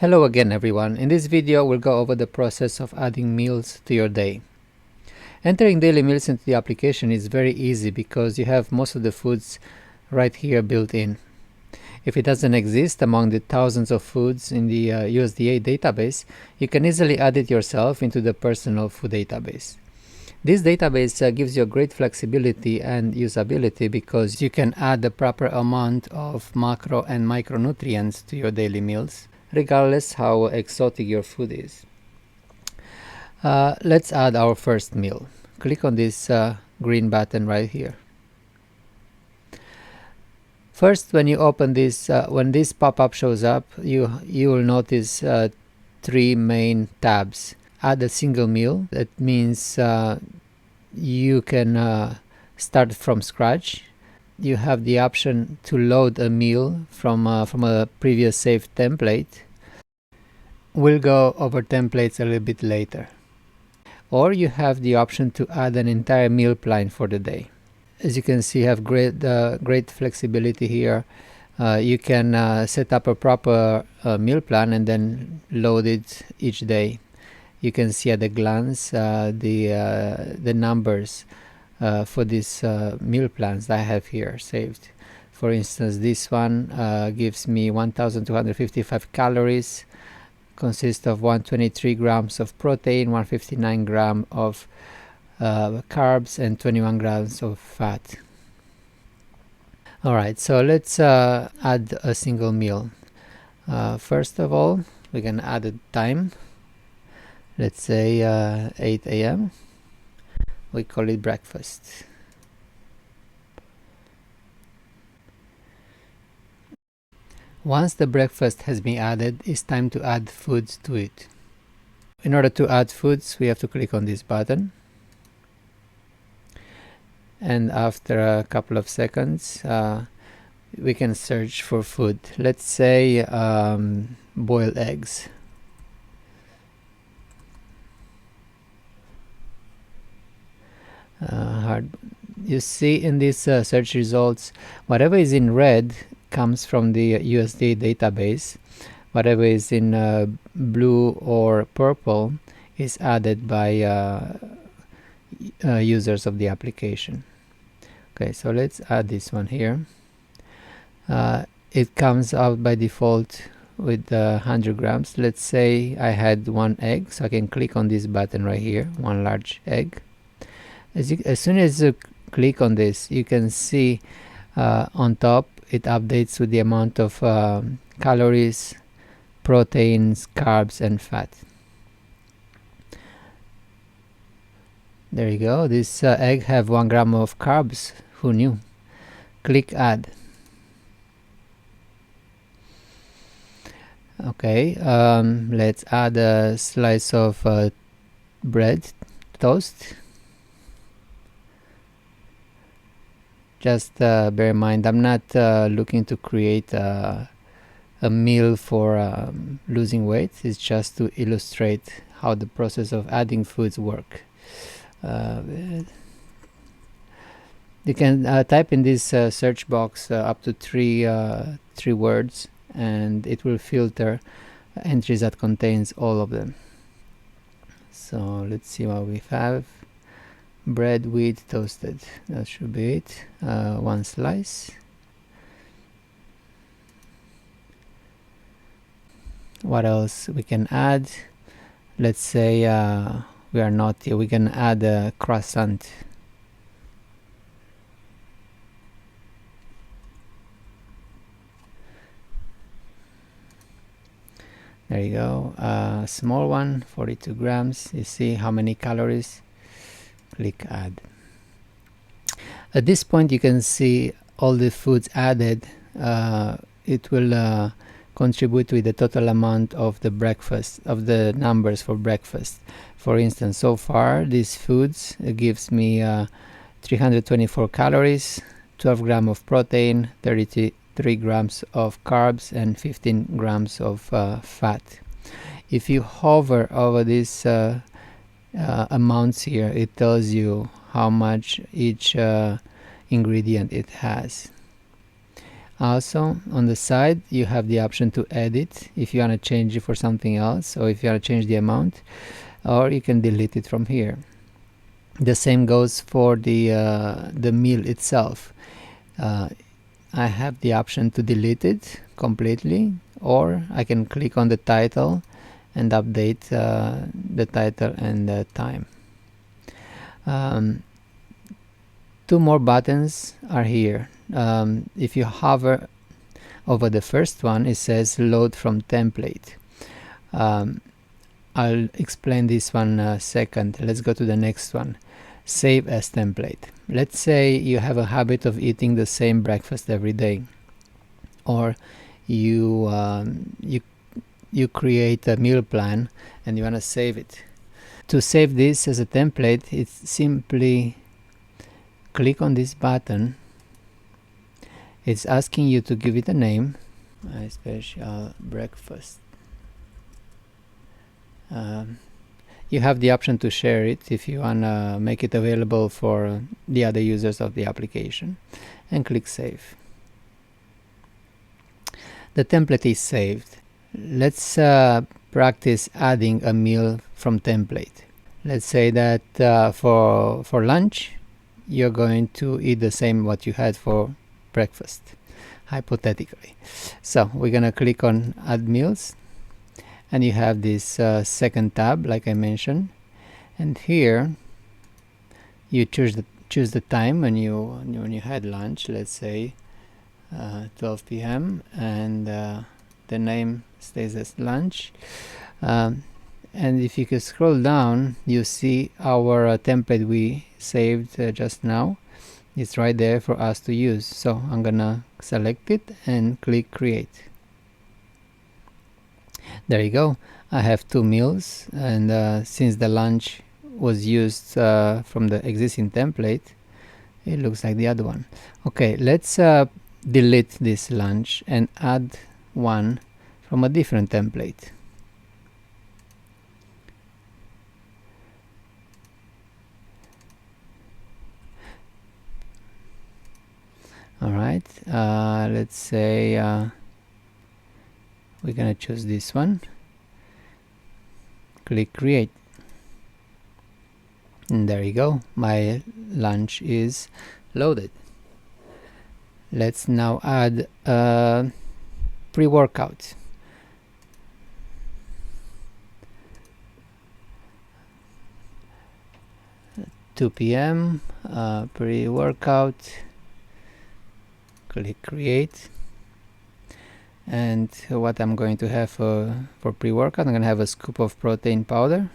Hello again everyone. In this video we'll go over the process of adding meals to your day. Entering daily meals into the application is very easy because you have most of the foods right here built in. If it doesn't exist among the thousands of foods in the USDA database, you can easily add it yourself into the personal food database. This database gives you great flexibility and usability because you can add the proper amount of macro and micronutrients to your daily meals, regardless how exotic your food is. Let's add our first meal. Click on this green button right here. First, when you open this, when this pop-up shows up, you will notice three main tabs. Add a single meal. That means you can start from scratch. You have the option to load a meal from a previous saved template. We'll go over templates a little bit later. Or you have the option to add an entire meal plan for the day. As you can see, you have great flexibility here. You can set up a proper meal plan and then load it each day. You can see at a glance the numbers for these meal plans that I have here saved. For instance, this one gives me 1,255 calories, consists of 123 grams of protein, 159 grams of carbs, and 21 grams of fat. Alright, so let's add a single meal. First of all, we can add a time. Let's say 8 a.m. We call it breakfast. Once the breakfast has been added, it's time to add foods to it. In order to add foods, we have to click on this button. And after a couple of seconds, we can search for food. Let's say boiled eggs. You see in these search results, whatever is in red comes from the USDA database. Whatever is in blue or purple is added by users of the application. Okay, so let's add this one here. It comes out by default with 100 grams. Let's say I had one egg, so I can click on this button right here, one large egg. As soon as you click on this, you can see on top it updates with the amount of calories, proteins, carbs, and fat. There you go. This egg have 1 gram of carbs. Who knew? Click add. Okay, let's add a slice of bread, toast. Just bear in mind, I'm not looking to create a meal for losing weight. It's just to illustrate how the process of adding foods work. You can type in this search box up to three words, and it will filter entries that contains all of them. So let's see what we have. Bread, wheat, toasted. That should be it. One slice. What else we can add? Let's say we are naughty. We can add a croissant. There you go. Small one, 42 grams. You see how many calories? Click add. At this point you can see all the foods added. It will contribute with the total amount of the breakfast, of the numbers for breakfast. For instance, so far these foods gives me 324 calories, 12 grams of protein, 33 grams of carbs, and 15 grams of fat. If you hover over this amounts here, it tells you how much each ingredient it has. Also on the side you have the option to edit if you want to change it for something else, or if you want to change the amount, or you can delete it from here. The same goes for the meal itself. I have the option to delete it completely, or I can click on the title and update the title and the time. Two more buttons are here. If you hover over the first one, it says load from template. I'll explain this one second. Let's go to the next one. Save as template. Let's say you have a habit of eating the same breakfast every day, or you create a meal plan and you want to save it. To save this as a template, it's simply click on this button. It's asking you to give it a name. My special breakfast. You have the option to share it if you want to make it available for the other users of the application, and click save. The template is saved. Let's practice adding a meal from template. Let's say that for lunch you're going to eat the same what you had for breakfast, hypothetically. So we're gonna click on add meals, and you have this second tab like I mentioned, and here you choose the time when you had lunch. Let's say 12 p.m. and the name stays as lunch. And if you can scroll down, you see our template we saved just now. It's right there for us to use. So I'm gonna select it and click create. There you go. I have two meals, and since the lunch was used from the existing template, it looks like the other one. Okay, let's delete this lunch and add one from a different template. Alright, let's say we're gonna choose this one. Click create, and there you go, my lunch is loaded. Let's now add pre-workout. At 2 p.m. Pre-workout. Click create. And what I'm going to have for pre-workout, I'm going to have a scoop of protein powder,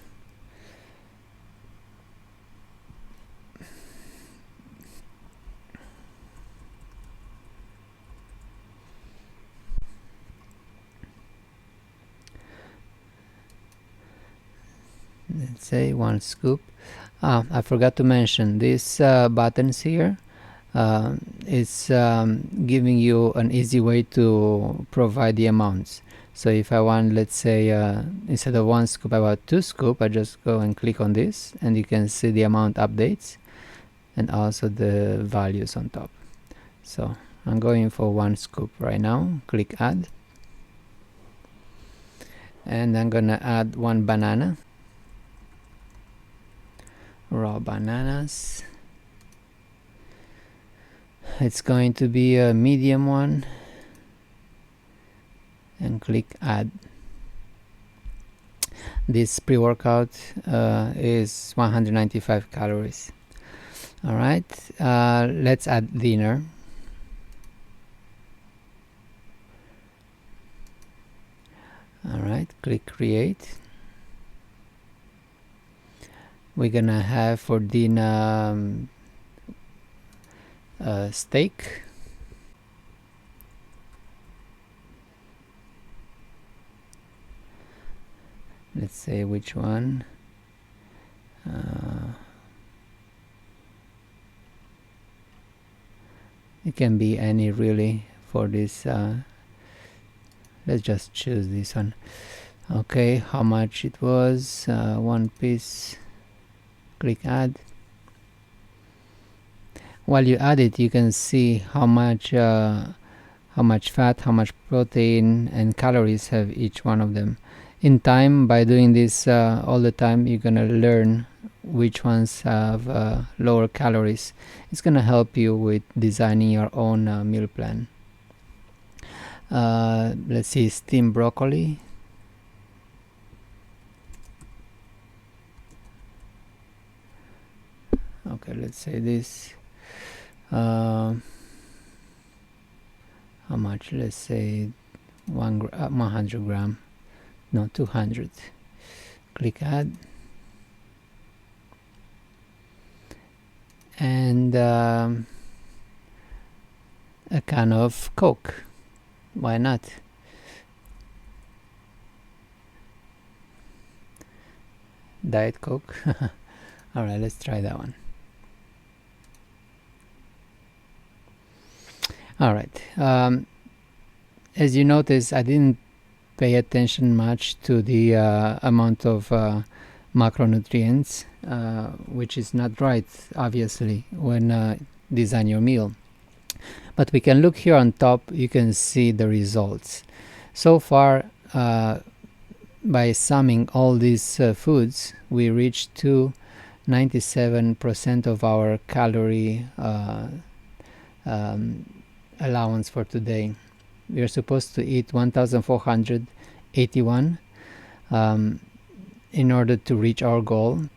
let's say 1 scoop. I forgot to mention these buttons here. It's giving you an easy way to provide the amounts. So if I want, let's say instead of 1 scoop I want 2 scoop, I just go and click on this, and you can see the amount updates and also the values on top. So I'm going for 1 scoop right now. Click add, and I'm gonna add 1 banana, raw bananas. It's going to be a medium one, and click add. This pre-workout is 195 calories. Alright, let's add dinner. Alright, click create. We're gonna have for dinner steak, let's say which one. It can be any really for this. Let's just choose this one. Okay, how much it was? 1 piece. Click add. While you add it, you can see how much how much fat, how much protein and calories have each one of them. In time, by doing this all the time, you're gonna learn which ones have lower calories. It's gonna help you with designing your own meal plan. Let's see, steamed broccoli. Okay, let's say this. How much? Let's say 100 gram. No, 200. Click add. And a can of Coke. Why not? Diet Coke. Alright, let's try that one. Alright, as you notice, I didn't pay attention much to the amount of macronutrients, which is not right, obviously, when design your meal. But we can look here on top, you can see the results. So far, by summing all these foods, we reached to 97% of our calorie allowance for today. We are supposed to eat 1481 in order to reach our goal,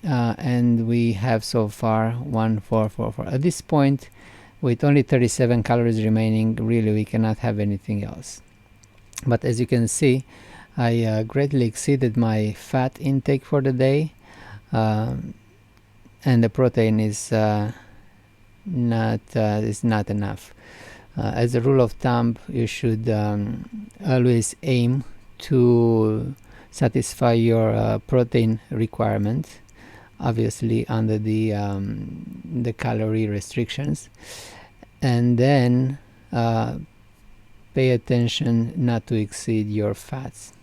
and we have so far 1444. At this point, with only 37 calories remaining, really we cannot have anything else. But as you can see, I greatly exceeded my fat intake for the day, and the protein is not enough. As a rule of thumb, you should always aim to satisfy your protein requirement, obviously under the calorie restrictions, and then pay attention not to exceed your fats,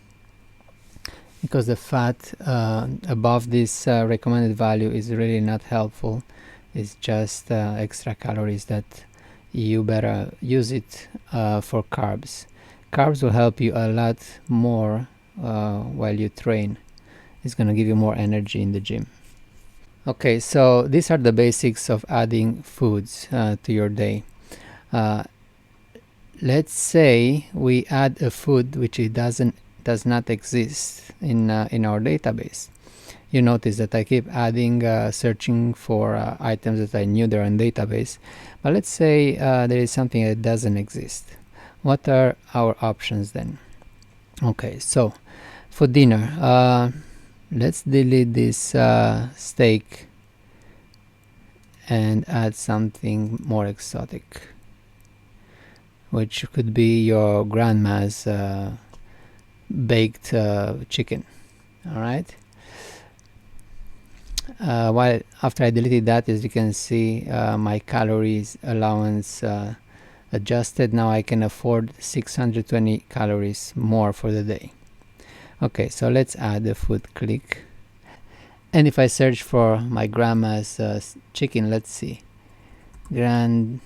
because the fat above this recommended value is really not helpful. It's just extra calories that you better use it for carbs. Carbs will help you a lot more while you train. It's gonna give you more energy in the gym. Okay, so these are the basics of adding foods to your day. Let's say we add a food which does not exist in our database. You notice that I keep adding, searching for items that I knew they're in database. But let's say there is something that doesn't exist. What are our options then? Okay, so for dinner, let's delete this steak and add something more exotic, which could be your grandma's baked chicken. All right. While after I deleted that, as you can see, my calories allowance adjusted. Now I can afford 620 calories more for the day. Okay, so let's add the food. Click, and if I search for my grandma's chicken, let's see, grandma,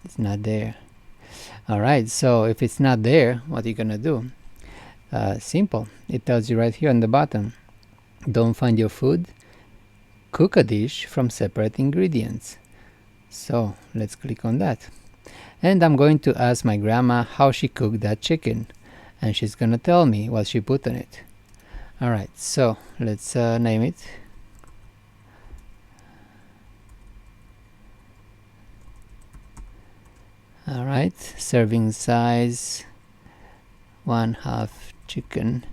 it's not there. All right, so if it's not there, what are you gonna do? Simple. It tells you right here on the bottom. Don't find your food? Cook a dish from separate ingredients. So let's click on that. And I'm going to ask my grandma how she cooked that chicken. And she's gonna tell me what she put on it. Alright, so let's name it. Alright, serving size 1/2 chicken.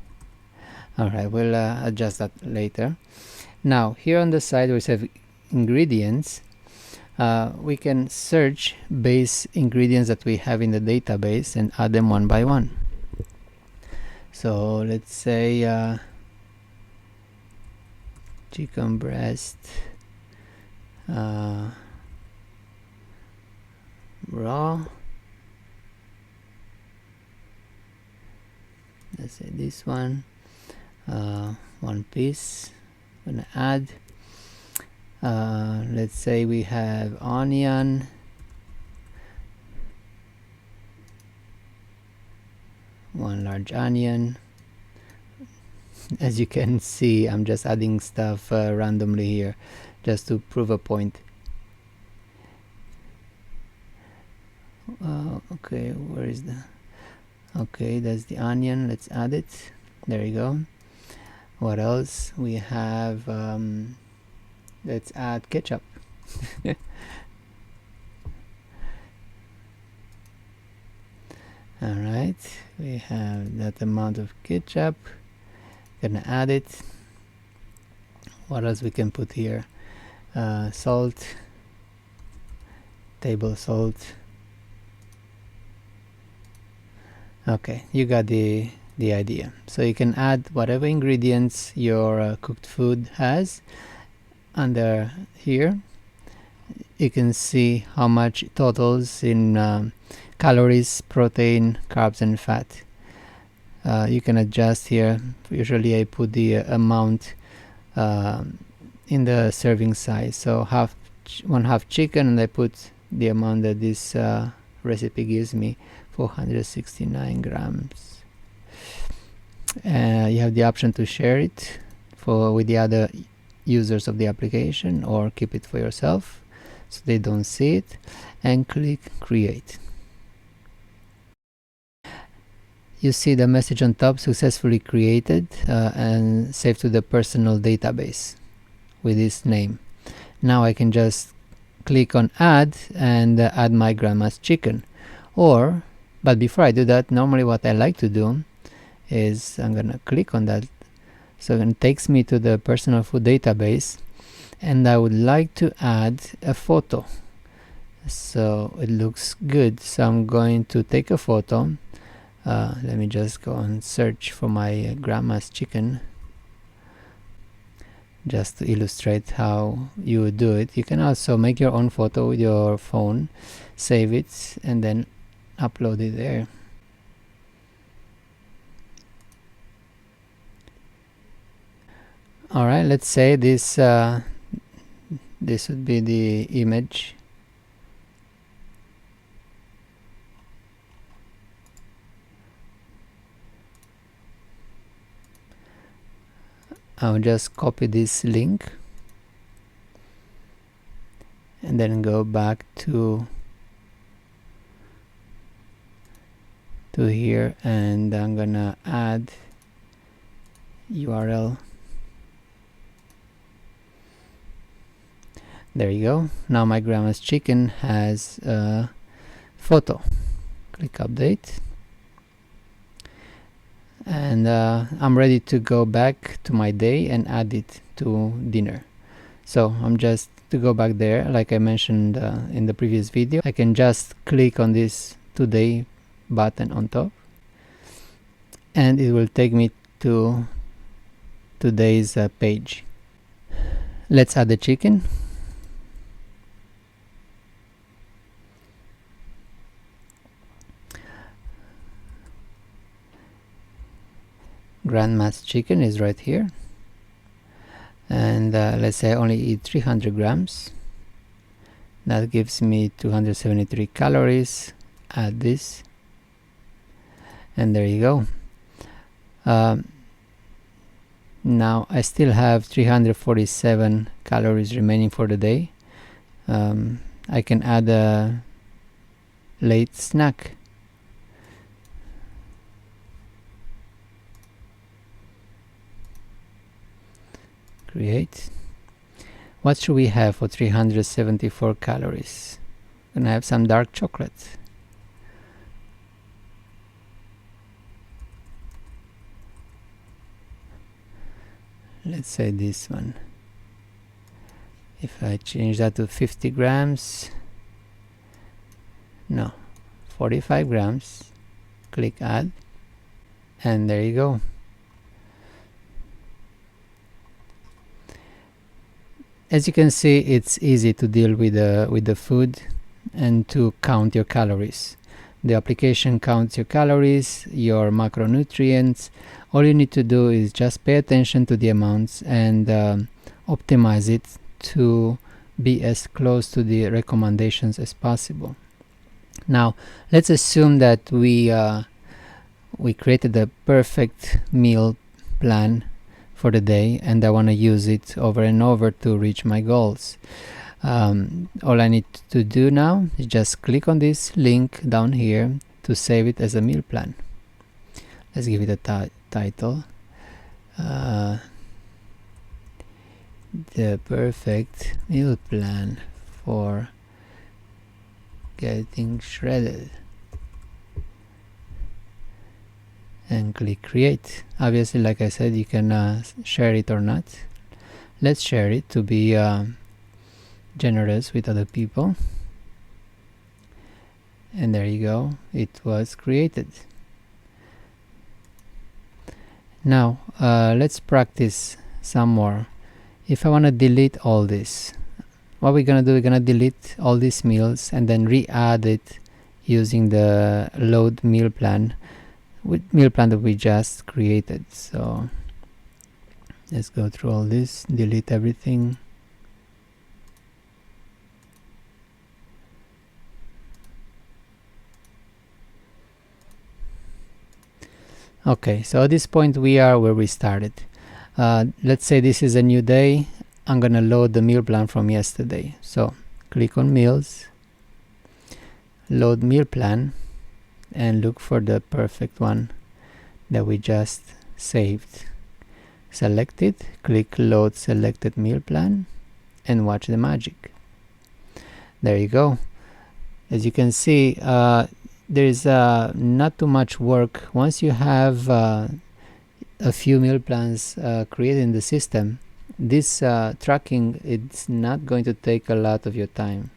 Alright, we'll adjust that later. Now, here on the side we have ingredients. We can search base ingredients that we have in the database and add them one by one. So let's say chicken breast, raw. Let's say this one. One piece. I'm gonna add. Let's say we have onion, 1 large onion. As you can see, I'm just adding stuff randomly here just to prove a point. Okay, where is the... Okay, that's the onion. Let's add it. There you go. What else? We have... let's add ketchup. Alright, we have that amount of ketchup. Gonna add it. What else we can put here? Salt, table salt. Okay, you got the idea. So you can add whatever ingredients your cooked food has. Under here you can see how much it totals in calories, protein, carbs and fat. You can adjust here. Usually I put the amount in the serving size, so 1/2 chicken, and I put the amount that this recipe gives me, 469 grams. You have the option to share it with the other users of the application, or keep it for yourself so they don't see it, and click create. You see the message on top, successfully created and saved to the personal database with this name. Now I can just click on add and add my grandma's chicken. But before I do that, normally what I like to do is I'm gonna click on that, so it takes me to the personal food database, and I would like to add a photo so it looks good. So I'm going to take a photo. Let me just go and search for my grandma's chicken, just to illustrate how you would do it. You can also make your own photo with your phone, save it, and then upload it there. Alright, let's say this would be the image. I'll just copy this link and then go back to here, and I'm gonna add URL. There you go. Now my grandma's chicken has a photo. Click update, and I'm ready to go back to my day and add it to dinner. So I'm just to go back there, like I mentioned in the previous video, I can just click on this today button on top, and it will take me to today's page. Let's add the chicken. Grandma's chicken is right here, and let's say I only eat 300 grams. That gives me 273 calories. Add this, and there you go. Now I still have 347 calories remaining for the day. I can add a late snack. Create. What should we have for 374 calories? Gonna have some dark chocolate. Let's say this one. If I change that to 50 grams, no, 45 grams, click add, and there you go. As you can see, it's easy to deal with the food and to count your calories. The application counts your calories, your macronutrients. All you need to do is just pay attention to the amounts and optimize it to be as close to the recommendations as possible. Now let's assume that we we created a perfect meal plan for the day, and I want to use it over and over to reach my goals. All I need to do now is just click on this link down here to save it as a meal plan. Let's give it a title. The perfect meal plan for getting shredded, and click create. Obviously, like I said, you can share it or not. Let's share it to be generous with other people, and there you go, it was created. Now let's practice some more. If I want to delete all this, what we're gonna do, we're gonna delete all these meals and then re-add it using the load meal plan that we just created. So let's go through all this, delete everything. Okay, so at this point we are where we started. Let's say this is a new day. I'm gonna load the meal plan from yesterday. So click on meals, load meal plan, and look for the perfect one that we just saved. Select it, click load selected meal plan, and watch the magic. There you go. As you can see, there is not too much work. Once you have a few meal plans created in the system, this tracking, it's not going to take a lot of your time.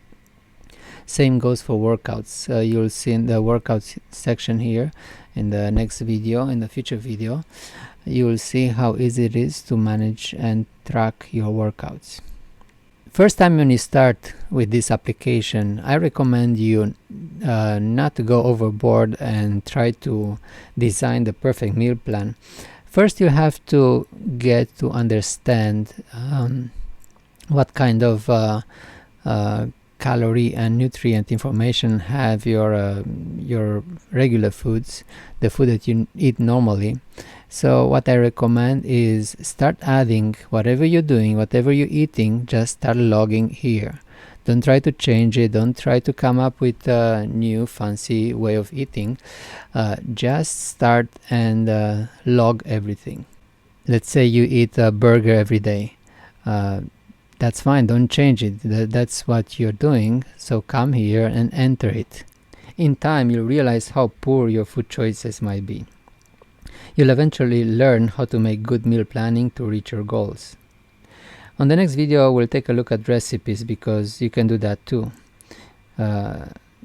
Same goes for workouts. You'll see in the workouts section here in the next video, in the future video, you will see how easy it is to manage and track your workouts. First time when you start with this application, I recommend you not to go overboard and try to design the perfect meal plan. First, you have to get to understand what kind of calorie and nutrient information have your regular foods, the food that you eat normally. So what I recommend is start adding whatever you're doing, whatever you're eating, just start logging here. Don't try to change it. Don't try to come up with a new fancy way of eating. Just start and log everything. Let's say you eat a burger every day. That's fine. Don't change it. That's what you're doing. So come here and enter it. In time, you'll realize how poor your food choices might be. You'll eventually learn how to make good meal planning to reach your goals. On the next video, we'll take a look at recipes, because you can do that too.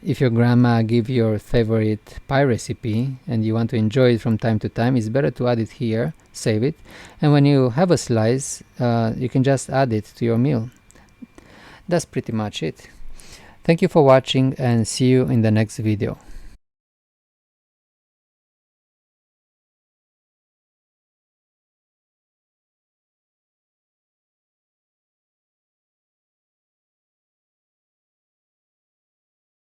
If your grandma gives your favorite pie recipe and you want to enjoy it from time to time, it's better to add it here, save it, and when you have a slice, you can just add it to your meal. That's pretty much it. Thank you for watching, and see you in the next video.